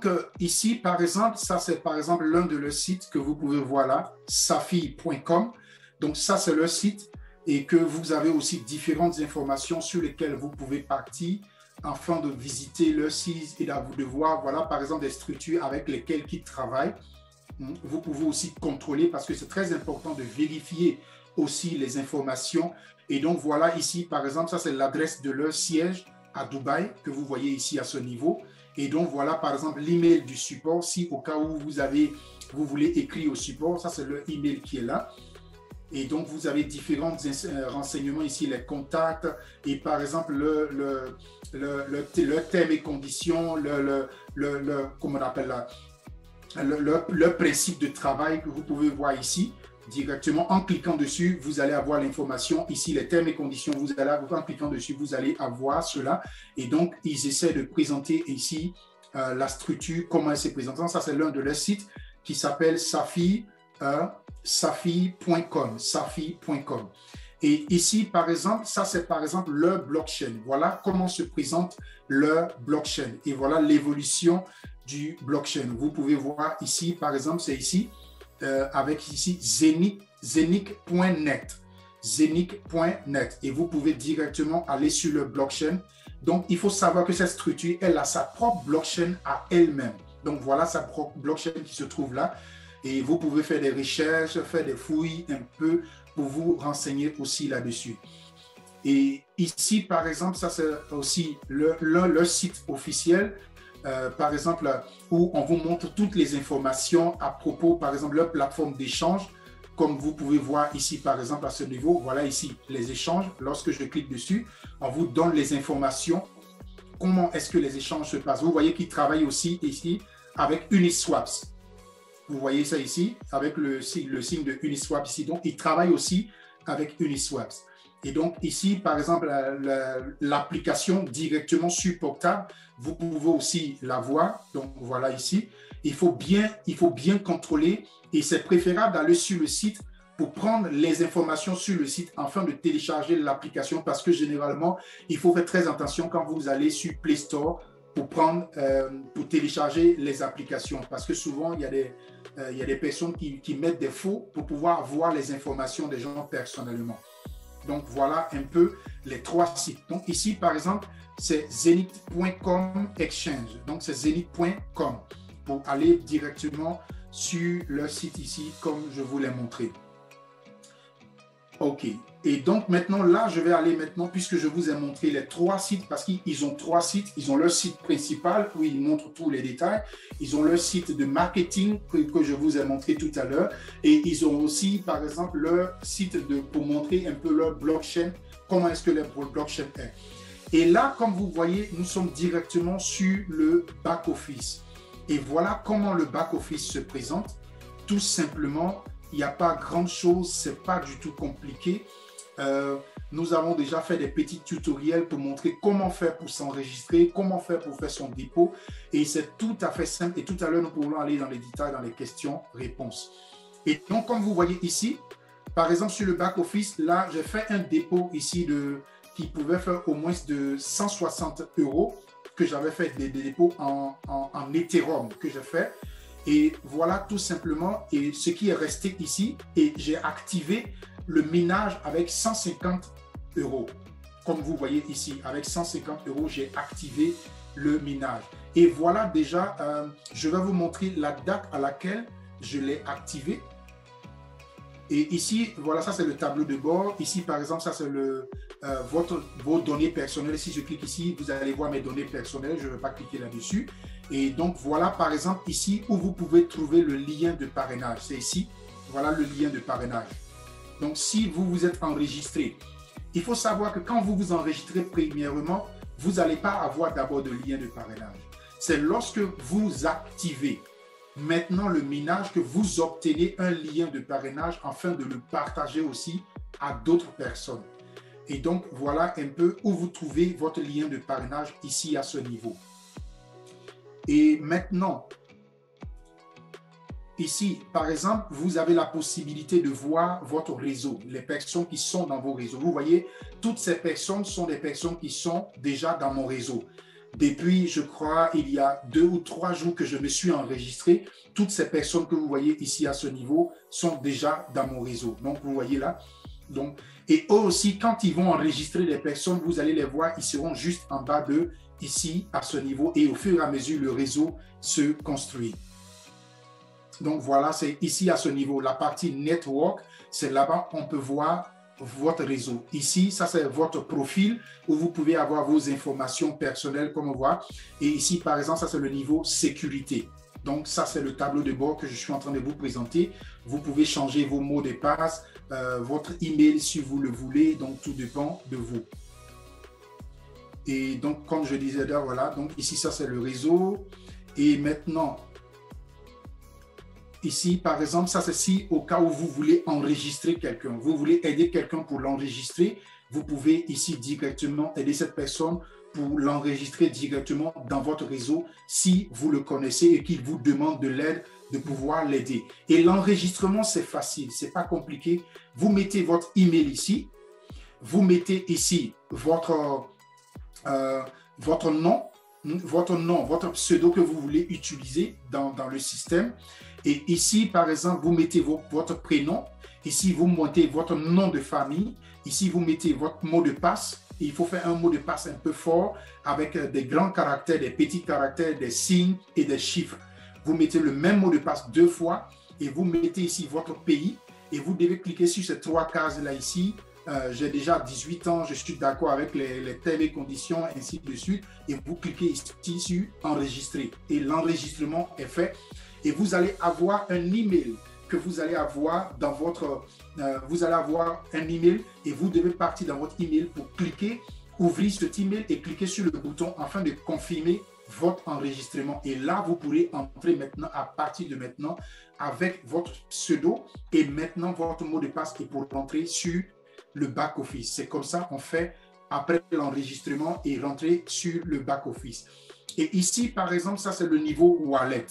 donc, ici, par exemple, ça, c'est par exemple l'un de leurs sites que vous pouvez voir là, safi.com. Donc, ça, c'est leur site et que vous avez aussi différentes informations sur lesquelles vous pouvez partir afin de visiter leur site et de voir, voilà, par exemple, des structures avec lesquelles ils travaillent. Vous pouvez aussi contrôler parce que c'est très important de vérifier aussi les informations. Et donc, voilà, ici, par exemple, ça, c'est l'adresse de leur siège à Dubaï que vous voyez ici à ce niveau. Et donc, voilà, par exemple, l'email du support. Si au cas où vous voulez écrire au support, ça, c'est le email qui est là. Et donc, vous avez différents renseignements ici, les contacts et par exemple, le terme et conditions, comment on appelle là, le principe de travail que vous pouvez voir ici directement. En cliquant dessus, vous allez avoir l'information. Ici, les termes et conditions, en cliquant dessus, vous allez avoir cela. Et donc, ils essaient de présenter ici la structure, comment elle se présente. Ça, c'est l'un de leurs sites qui s'appelle safi.com. Et ici, par exemple, ça, c'est par exemple leur blockchain. Voilà comment se présente leur blockchain. Et voilà l'évolution du blockchain. Vous pouvez voir ici, par exemple, c'est ici, avec ici Zenic.net. Zenic.net. Et vous pouvez directement aller sur le blockchain. Donc, il faut savoir que cette structure, elle a sa propre blockchain à elle-même. Donc, voilà sa propre blockchain qui se trouve là. Et vous pouvez faire des recherches, faire des fouilles un peu pour vous renseigner aussi là-dessus. Et ici, par exemple, ça c'est aussi le site officiel, par exemple, où on vous montre toutes les informations à propos, par exemple, leur plateforme d'échange. Comme vous pouvez voir ici, par exemple, à ce niveau, voilà ici, les échanges. Lorsque je clique dessus, on vous donne les informations. Comment est-ce que les échanges se passent? Vous voyez qu'ils travaillent aussi ici avec Uniswaps. Vous voyez ça ici, avec le signe de Uniswap ici. Donc, ils travaillent aussi avec Uniswaps. Et donc, ici, par exemple, l'application directement sur portable, vous pouvez aussi la voir. Donc, voilà ici. Il faut bien contrôler et c'est préférable d'aller sur le site pour prendre les informations sur le site afin de télécharger l'application parce que généralement, il faut faire très attention quand vous allez sur Play Store pour télécharger les applications parce que souvent, il y a des personnes qui mettent des faux pour pouvoir voir les informations des gens personnellement. Donc, voilà un peu les trois sites. Donc, ici, par exemple, c'est zenith.com exchange. Donc, c'est zenith.com pour aller directement sur leur site ici, comme je vous l'ai montré. OK. Et donc, maintenant, là, je vais aller maintenant, puisque je vous ai montré les trois sites, parce qu'ils ont trois sites. Ils ont leur site principal où ils montrent tous les détails. Ils ont leur site de marketing que je vous ai montré tout à l'heure. Et ils ont aussi, par exemple, leur site pour montrer un peu leur blockchain, comment est-ce que leur blockchain est. Et là, comme vous voyez, nous sommes directement sur le back-office. Et voilà comment le back-office se présente. Tout simplement, il n'y a pas grand-chose, ce n'est pas du tout compliqué. Nous avons déjà fait des petits tutoriels pour montrer comment faire pour s'enregistrer, comment faire pour faire son dépôt. Et c'est tout à fait simple. Et tout à l'heure, nous pourrons aller dans les détails, dans les questions-réponses. Et donc, comme vous voyez ici, par exemple, sur le back-office, là, j'ai fait un dépôt ici qui pouvait faire au moins de 160 € que j'avais fait des dépôts en Ethereum que j'ai fait. Et voilà tout simplement et ce qui est resté ici. Et j'ai activé le minage avec 150 €. Comme vous voyez ici, avec 150 €, j'ai activé le minage. Et voilà déjà, je vais vous montrer la date à laquelle je l'ai activé. Et ici, voilà, ça c'est le tableau de bord. Ici, par exemple, ça c'est vos données personnelles. Si je clique ici, vous allez voir mes données personnelles. Je ne vais pas cliquer là-dessus. Et donc, voilà, par exemple, ici où vous pouvez trouver le lien de parrainage. C'est ici, voilà le lien de parrainage. Donc, si vous vous êtes enregistré, il faut savoir que quand vous vous enregistrez premièrement, vous n'allez pas avoir d'abord de lien de parrainage. C'est lorsque vous activez maintenant le minage que vous obtenez un lien de parrainage afin de le partager aussi à d'autres personnes. Et donc, voilà un peu où vous trouvez votre lien de parrainage ici à ce niveau. Et maintenant, ici, par exemple, vous avez la possibilité de voir votre réseau, les personnes qui sont dans vos réseaux. Vous voyez, toutes ces personnes sont des personnes qui sont déjà dans mon réseau. depuis, je crois, il y a 2 ou 3 jours que je me suis enregistré. Toutes ces personnes que vous voyez ici à ce niveau sont déjà dans mon réseau. Donc, vous voyez là. Donc, et eux aussi, quand ils vont enregistrer les personnes, vous allez les voir, ils seront juste en bas d'eux, ici, à ce niveau. Et au fur et à mesure, le réseau se construit. Donc, voilà, c'est ici à ce niveau. La partie network, c'est là-bas, on peut voir votre réseau. Ici, ça c'est votre profil où vous pouvez avoir vos informations personnelles comme on voit. Et ici, par exemple, ça c'est le niveau sécurité. Donc, ça c'est le tableau de bord que je suis en train de vous présenter. Vous pouvez changer vos mots de passe, votre email si vous le voulez. Donc, tout dépend de vous. Et donc, comme je disais là, voilà. Donc, ici, ça c'est le réseau. Et maintenant, ici, par exemple, ça c'est si au cas où vous voulez enregistrer quelqu'un, vous voulez aider quelqu'un pour l'enregistrer, vous pouvez ici directement aider cette personne pour l'enregistrer directement dans votre réseau si vous le connaissez et qu'il vous demande de l'aide, de pouvoir l'aider. Et l'enregistrement, c'est facile, c'est pas compliqué. Vous mettez votre email ici, vous mettez ici votre nom, votre pseudo que vous voulez utiliser dans le système. Et ici, par exemple, vous mettez votre prénom. Ici, vous mettez votre nom de famille. Ici, vous mettez votre mot de passe. Et il faut faire un mot de passe un peu fort avec des grands caractères, des petits caractères, des signes et des chiffres. Vous mettez le même mot de passe 2 fois et vous mettez ici votre pays. Et vous devez cliquer sur ces 3 cases-là ici. J'ai déjà 18 ans, je suis d'accord avec les termes et conditions, ainsi de suite. Et vous cliquez ici sur enregistrer. Et l'enregistrement est fait. Et vous allez avoir un email que vous allez avoir dans votre... vous allez avoir un email et vous devez partir dans votre email pour cliquer, ouvrir cet email et cliquer sur le bouton afin de confirmer votre enregistrement. Et là, vous pourrez entrer maintenant, à partir de maintenant, avec votre pseudo et maintenant votre mot de passe et pour rentrer sur le back-office. C'est comme ça qu'on fait après l'enregistrement et rentrer sur le back-office. Et ici, par exemple, ça c'est le niveau wallet.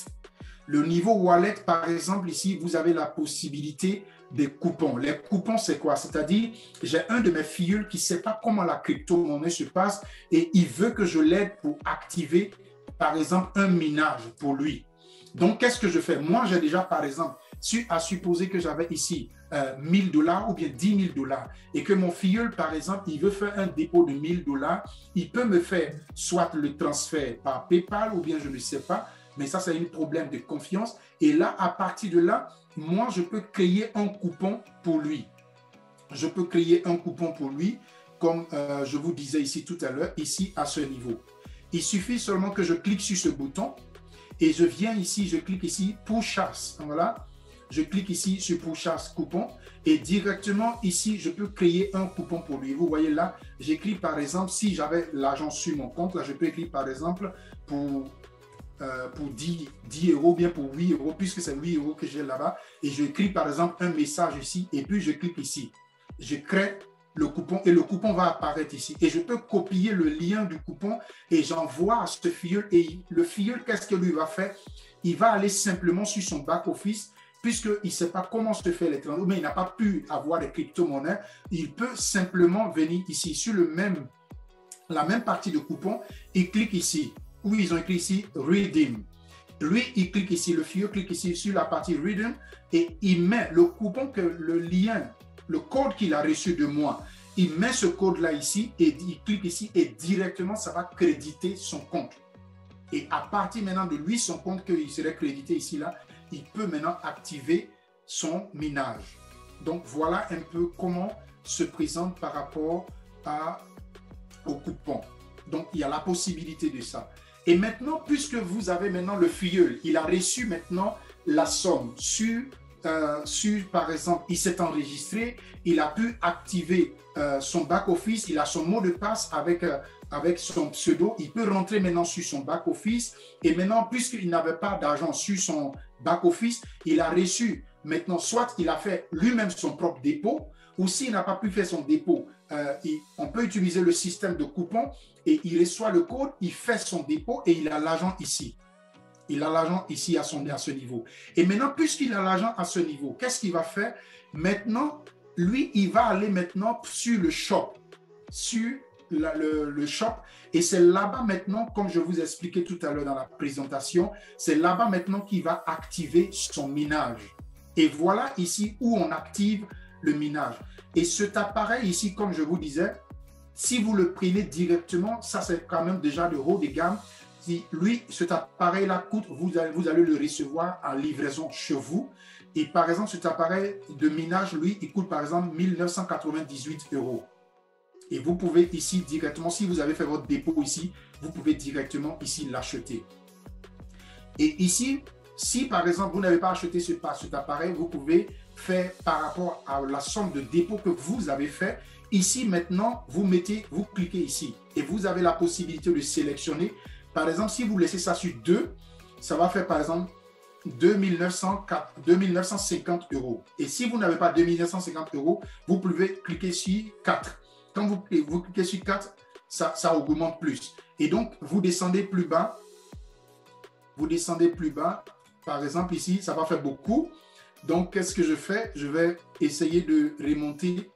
Le niveau wallet, par exemple, ici, vous avez la possibilité des coupons. Les coupons, c'est quoi? C'est-à-dire, j'ai un de mes filleuls qui ne sait pas comment la crypto-monnaie se passe et il veut que je l'aide pour activer, par exemple, un minage pour lui. Donc, qu'est-ce que je fais? Moi, j'ai déjà, par exemple, à supposer que j'avais ici $1000 ou bien $10 000 et que mon filleul, par exemple, il veut faire un dépôt de $1000, il peut me faire soit le transfert par PayPal ou bien je ne sais pas, mais ça, c'est un problème de confiance. Et là, à partir de là, moi, je peux créer un coupon pour lui. Je peux créer un coupon pour lui, comme je vous disais ici tout à l'heure, ici à ce niveau. Il suffit seulement que je clique sur ce bouton et je viens ici, je clique ici pour chasse. Voilà. Je clique ici sur pour chasse coupon et directement ici, je peux créer un coupon pour lui. Vous voyez là, j'écris par exemple, si j'avais l'argent sur mon compte, là, je peux écrire par exemple pour 10 €, bien pour 8 €, puisque c'est 8 € que j'ai là-bas. Et je écris par exemple un message ici et puis je clique ici. Je crée le coupon et le coupon va apparaître ici. Et je peux copier le lien du coupon et j'envoie à ce filleul. Et le filleul, qu'est-ce que lui va faire? Il va aller simplement sur son back-office puisqu'il ne sait pas comment se fait les transactions, mais il n'a pas pu avoir des crypto-monnaies. Il peut simplement venir ici sur la même partie de coupon et clique ici. Où ils ont écrit ici Redeem. Lui, il clique ici, le filleul clique ici sur la partie Redeem et il met le coupon, que le lien, le code qu'il a reçu de moi, il met ce code-là ici et il clique ici et directement, ça va créditer son compte. Et à partir maintenant de lui, son compte qu'il serait crédité ici, là, il peut maintenant activer son minage. Donc, voilà un peu comment se présente par rapport au coupon. Donc, il y a la possibilité de ça. Et maintenant, puisque vous avez maintenant le filleul, il a reçu maintenant la somme sur par exemple, il s'est enregistré, il a pu activer son back-office, il a son mot de passe avec son pseudo, il peut rentrer maintenant sur son back-office et maintenant, puisqu'il n'avait pas d'argent sur son back-office, il a reçu maintenant, soit il a fait lui-même son propre dépôt, ou s'il n'a pas pu faire son dépôt, on peut utiliser le système de coupon et il reçoit le code, il fait son dépôt et il a l'argent ici. Il a l'argent ici à ce niveau. Et maintenant, puisqu'il a l'argent à ce niveau, qu'est-ce qu'il va faire? Maintenant, lui, il va aller maintenant sur le shop, sur le shop. Et c'est là-bas maintenant, comme je vous ai expliqué tout à l'heure dans la présentation, c'est là-bas maintenant qu'il va activer son minage. Et voilà ici où on active le minage. Et cet appareil ici, comme je vous disais, si vous le prenez directement, ça c'est quand même déjà le haut de gamme. Si lui, cet appareil-là coûte, vous allez le recevoir en livraison chez vous. Et par exemple, cet appareil de minage, lui, il coûte par exemple 1998 €. Et vous pouvez ici directement, si vous avez fait votre dépôt ici, vous pouvez directement ici l'acheter. Et ici, si par exemple vous n'avez pas acheté cet appareil, vous pouvez faire par rapport à la somme de dépôt que vous avez fait. Ici maintenant, vous cliquez ici et vous avez la possibilité de sélectionner. Par exemple, si vous laissez ça sur 2, ça va faire par exemple 2950 €. Et si vous n'avez pas 2950 €, vous pouvez cliquer sur 4. Quand vous cliquez sur 4, ça augmente plus. Et donc, vous descendez plus bas. Vous descendez plus bas. Par exemple, ici, ça va faire beaucoup. Donc, qu'est-ce que je fais? Je vais essayer de remonter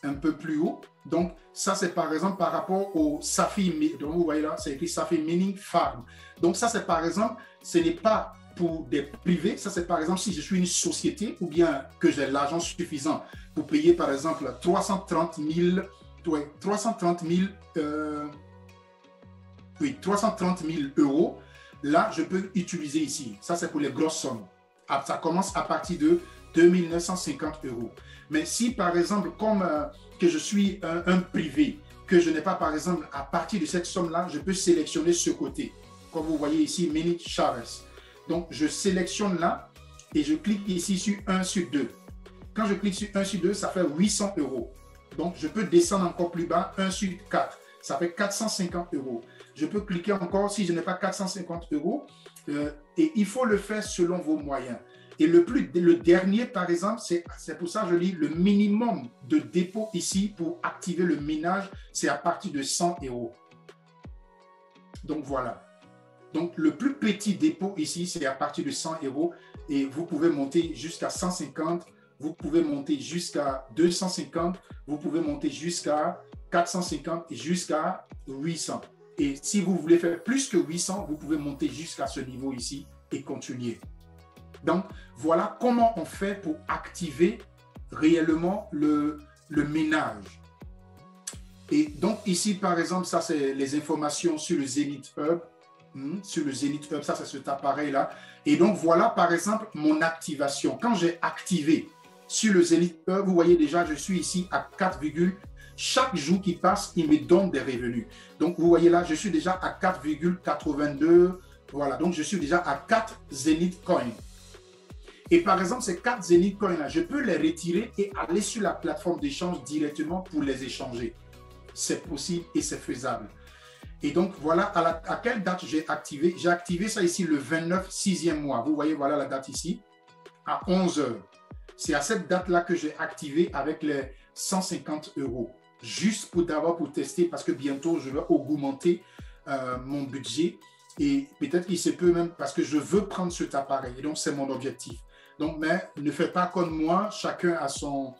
un peu plus haut. Donc, ça, c'est par exemple par rapport au Safi. Donc, vous voyez là, c'est écrit Safi Mining Farm. Donc, ça, c'est par exemple, ce n'est pas pour des privés. Ça, c'est par exemple si je suis une société ou bien que j'ai l'argent suffisant pour payer, par exemple, 330 000 €. Là, je peux utiliser ici. Ça, c'est pour les grosses sommes. Ça commence à partir de 2950 €. Mais si, par exemple, comme que je suis un privé, que je n'ai pas, par exemple, à partir de cette somme-là, je peux sélectionner ce côté. Comme vous voyez ici, Mini Shares. Donc, je sélectionne là et je clique ici sur 1 sur 2. Quand je clique sur 1 sur 2, ça fait 800 €. Donc, je peux descendre encore plus bas, 1 sur 4. Ça fait 450 €. Je peux cliquer encore si je n'ai pas 450 €. Et il faut le faire selon vos moyens. Et le dernier, par exemple, c'est pour ça que je dis le minimum de dépôt ici pour activer le minage, c'est à partir de 100 €. Donc, voilà. Donc, le plus petit dépôt ici, c'est à partir de 100 € et vous pouvez monter jusqu'à 150, vous pouvez monter jusqu'à 250, vous pouvez monter jusqu'à 450 et jusqu'à 800. Et si vous voulez faire plus que 800, vous pouvez monter jusqu'à ce niveau ici et continuer. Donc, voilà comment on fait pour activer réellement le ménage. Et donc, ici, par exemple, ça, c'est les informations sur le Zenith Hub. Sur le Zenith Hub, ça, c'est cet appareil-là. Et donc, voilà, par exemple, mon activation. Quand j'ai activé sur le Zenith Hub, vous voyez déjà, je suis ici à 4, chaque jour qui passe, il me donne des revenus. Donc, vous voyez là, je suis déjà à 4,82. Voilà, donc je suis déjà à 4 Zenith Coins. Et par exemple, ces 4 Zenith Coins-là, je peux les retirer et aller sur la plateforme d'échange directement pour les échanger. C'est possible et c'est faisable. Et donc, voilà à quelle date j'ai activé. J'ai activé ça ici le 29, 6e mois. Vous voyez, voilà la date ici, à 11 h. C'est à cette date-là que j'ai activé avec les 150 €. Juste pour d'abord pour tester, parce que bientôt, je vais augmenter mon budget. Et peut-être qu'il se peut même parce que je veux prendre cet appareil. Et donc, c'est mon objectif. Donc, mais ne faites pas comme moi, chacun a son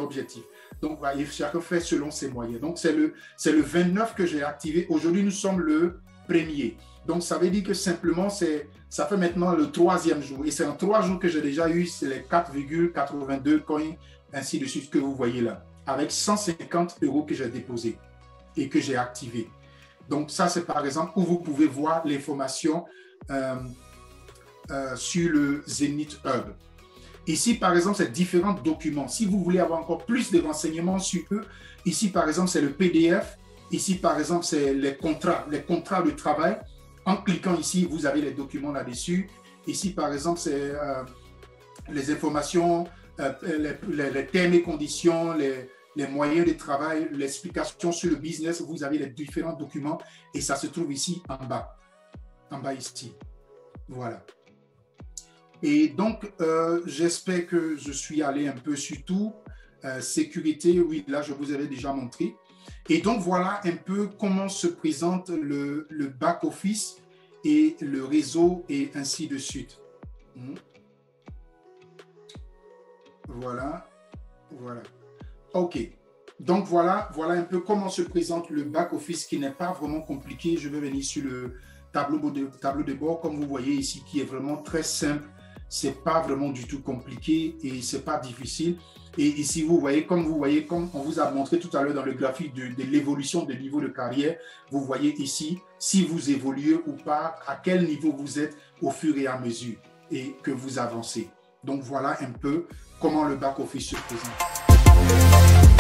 objectif. Donc, chacun fait selon ses moyens. Donc, c'est le 29 que j'ai activé. Aujourd'hui, nous sommes le 1er. Donc, ça veut dire que simplement, ça fait maintenant le 3e jour. Et c'est en 3 jours que j'ai déjà eu les 4,82 coins, ainsi de suite, que vous voyez là, avec 150 € que j'ai déposé et que j'ai activé. Donc, ça, c'est par exemple où vous pouvez voir l'information sur le Zenith Hub. Ici, par exemple, c'est différents documents. Si vous voulez avoir encore plus de renseignements sur eux, ici, par exemple, c'est le PDF. Ici, par exemple, c'est les contrats de travail. En cliquant ici, vous avez les documents là-dessus. Ici, par exemple, c'est les informations, les termes et conditions, les moyens de travail, l'explication sur le business. Vous avez les différents documents et ça se trouve ici en bas ici. Voilà. Et donc, j'espère que je suis allé un peu sur tout. Sécurité, oui, là, je vous avais déjà montré. Et donc, voilà un peu comment se présente le back-office et le réseau et ainsi de suite. Voilà. OK. Donc, voilà un peu comment se présente le back-office qui n'est pas vraiment compliqué. Je vais venir sur le tableau de bord, comme vous voyez ici, qui est vraiment très simple. Ce n'est pas vraiment du tout compliqué et ce n'est pas difficile. Et ici, vous voyez, comme on vous a montré tout à l'heure dans le graphique de l'évolution de niveau de carrière, vous voyez ici si vous évoluez ou pas, à quel niveau vous êtes au fur et à mesure et que vous avancez. Donc, voilà un peu comment le back-office se présente.